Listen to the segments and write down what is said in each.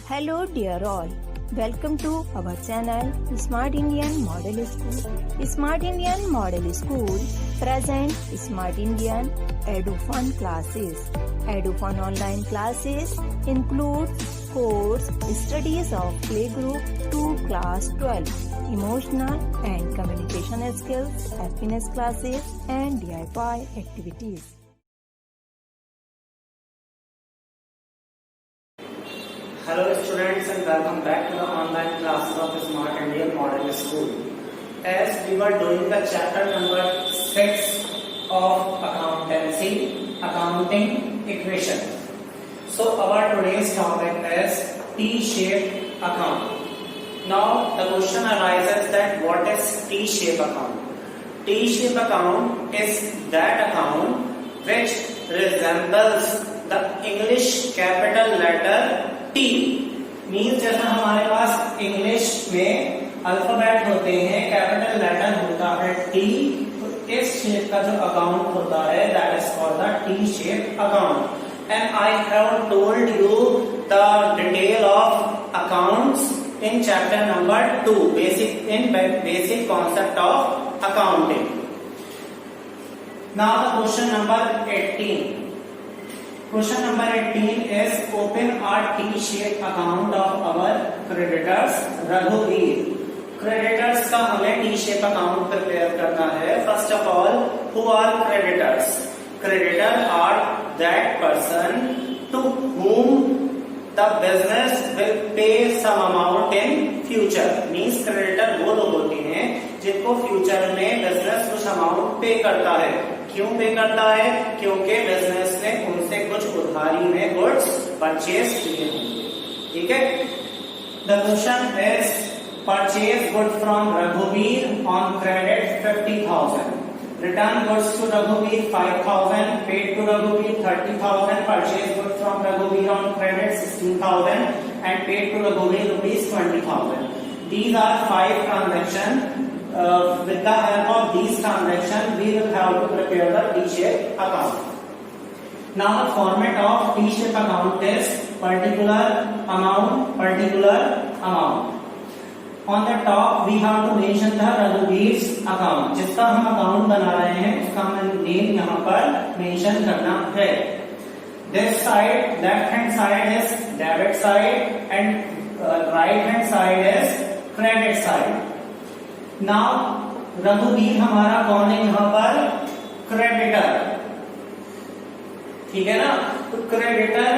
Hello dear all, welcome to our channel Smart Indian Model School. Smart Indian Model School present Smart Indian EduFun classes. EduFun online classes include course studies of playgroup to class 12, emotional and communication skills, happiness classes and DIY activities. Hello students and welcome back to the online classes of Smart Indian Model School. As we were doing the chapter number 6 of accountancy, accounting equation. So our today's topic is T-shaped account. Now the question arises that what is T-shaped account? T-shaped account is that account which resembles the English capital letter T. Means जैसा हमारे पास English में alphabet होते हैं, capital letter होता है T, तो इस shape का जो अकाउंट होता है that is called the T shape account. And I have told you the detail of accounts in chapter number 2, basic concept of accounting. Now the question number 18. Question number 18 is open a T-shaped account of our creditors Raghuveer. Creditors का हमें T-shaped account prepare करना है. First of all, who are creditors? Creditors are that person to whom the business will pay some amount in future. Means creditor वो लोग होते हैं जिनको future में बिजनेस कुछ अमाउंट पे करता है. क्यों पे करता है? क्योंकि बिजनेस ने उनसे कुछ उधारी में गुड्स परचेज किए होंगे. ठीक है. The question is purchase good from रघुवीर on credit 50,000. Return goods to रघुवीर 5,000. पेड टू रघुवीर 30,000. परचेज गुड फ्रॉम रघुवीर on credit 16,000 and paid to रघुवीर rupees 20,000. These are 5 transactions. With the help of these transactions, we will have to prepare the T-shaped account. Now the format of T-shaped account is particular amount. On the top we have to mention the Raghuveer's account. जिसका हम account बना रहे हैं उसका हमें name यहाँ पर mention करना है. This side, left hand side is debit side and right hand side is credit side. Now रघुवीर हमारा कौन है यहाँ पर? क्रेडिटर. ठीक है ना. तो creditor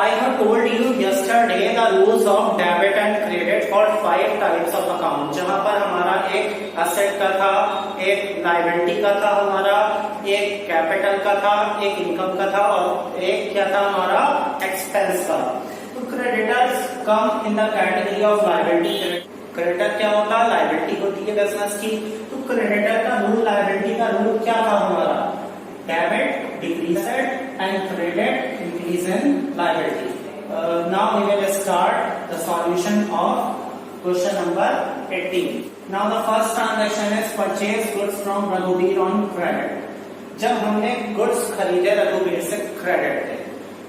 I have told you yesterday the rules of debit and credit for 5 types of account. जहां पर हमारा एक असेट का था, एक लायबिलिटी का था, हमारा एक कैपिटल का था, एक इनकम का था और एक क्या था हमारा एक्सपेंस का. तो creditors come in the category of liability. Creditor क्या होता है? लायबिलिटी होती है बिजनेस की. तो क्रेडिटर का रूल, लायबिलिटी का रूल क्या था हमारा? Debit decrease and credit increase in liability. Now we will start the solution of question number 18. Now the first transaction is purchase goods from रघुवीर ऑन क्रेडिट. जब हमने गुड्स खरीदे रघुवीर से क्रेडिट पे,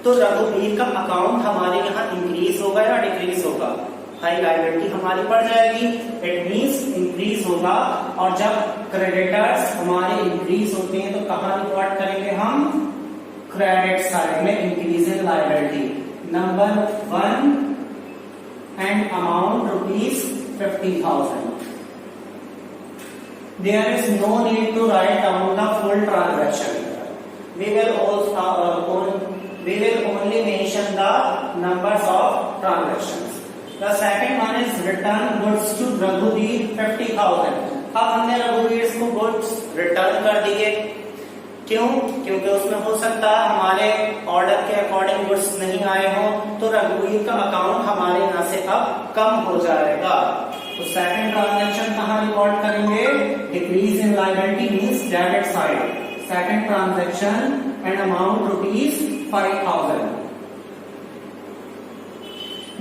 तो रघुवीर का अकाउंट हमारे यहाँ इंक्रीज होगा या डिक्रीज होगा? हाई लायबिलिटी हमारी बढ़ जाएगी. इट मींस इंक्रीज होगा. और जब क्रेडिटर्स हमारे इंक्रीज होते हैं तो कहाँ रिकॉर्ड करेंगे हम? क्रेडिट साइड में increase in liability. Number 1 and amount rupees 50,000. There is no need to write down the full transaction. We will only mention the numbers of transactions. The second one is return goods to Raghuveer 50,000. अब हमने रघुवीर को goods return कर दिए. क्यों? क्योंकि उसमें हो सकता है हमारे ऑर्डर के अकॉर्डिंग गुड्स नहीं आए हो, तो रघुवीर का अकाउंट हमारे यहाँ से अब कम हो जाएगा. तो सेकंड ट्रांजैक्शन कहाँ रिकॉर्ड करेंगे? Decrease in liability means debit side. Second transaction and amount rupees 5,000.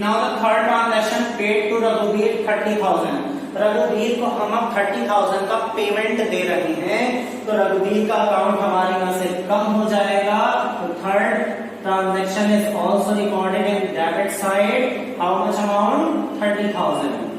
Now the third transaction paid to Raghuveer 30,000. रघुवीर को हम अब 30,000 का पेमेंट दे रहे हैं, तो रघुवीर का अकाउंट हमारे यहाँ से कम हो जाएगा. तो third transaction is also recorded in debit side. How much amount? 30,000.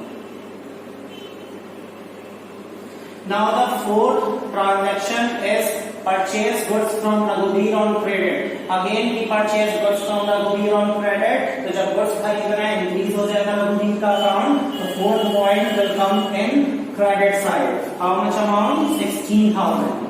Now the fourth transaction is purchase goods from Raghuveer on credit. Again we purchase goods from Raghuveer on credit. तो जब goods खरीद रहे हैं increase हो जाएगा Raghuveer का account. तो fourth point will come in credit side. How much amount? 16,000.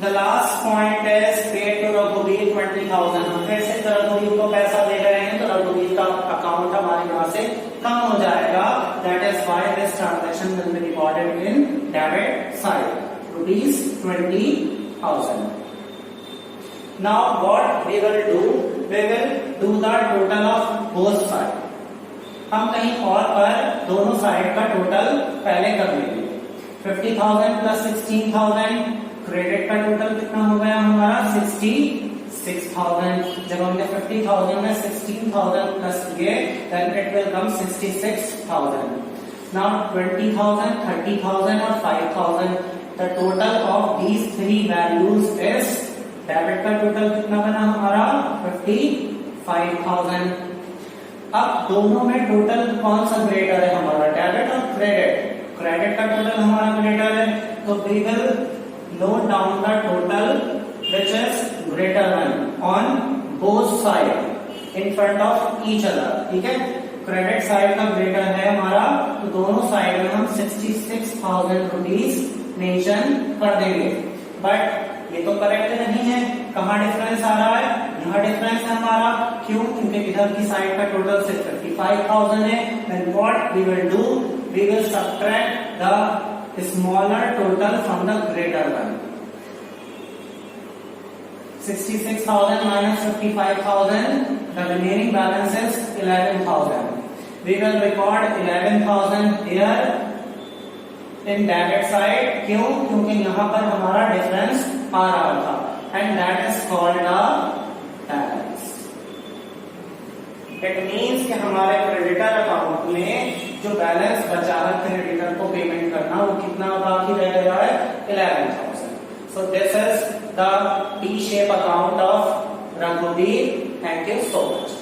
The last point is paid to Raghuveer 20,000. हम फिर से Raghuveer को पैसा दे रहे हैं तो Raghuveer का अकाउंट हमारे यहाँ से कम हो जाएगा. That is why this transaction will be recorded in debit side. Rupees 20,000. Now what we will do? We will do the total of both sides. हम कहीं और पर दोनों साइड का टोटल पहले कर लेंगे. 50,000 plus 16,000. क्रेडिट का टोटल कितना हो गया हमारा? 66,000. जब हमने 50,000 में 16,000 प्लस किए then it will come 66,000. Now 20,000, 30,000 और 5,000. The total of these three values is debit का टोटल कितना बना हमारा? 55,000. अब दोनों में टोटल कौन सा ग्रेटर है हमारा? डेबिट और क्रेडिट. क्रेडिट का टोटल हमारा ग्रेटर है तो we will note down the total which is greater one on both sides in front of each other. ठीक है, क्रेडिट साइड का ग्रेटर है हमारा तो दोनों साइड में हम 66,000 रुपीज मेंशन कर देंगे. बट ये तो करेक्ट नहीं है. कहाँ डिफरेंस आ रहा है? यहाँ डिफरेंस है हमारा. क्यों? क्योंकि इधर की साइड का टोटल सिर्फ 55,000 है. Then what we will do? We will subtract the smaller total from the greater one. 66,000 minus 55,000. The remaining balance is 11,000. We will record 11,000 here in debit side. क्यों? क्योंकि यहाँ पर हमारा डिफरेंस आ रहा था. And that is called a balance. It means कि हमारे creditor account में जो बैलेंस बचा है क्रेडिटर को पेमेंट करना वो कितना बाकी रह गया है? 11,000. So this is the T-shape account of Raghuveer. Thank you so much.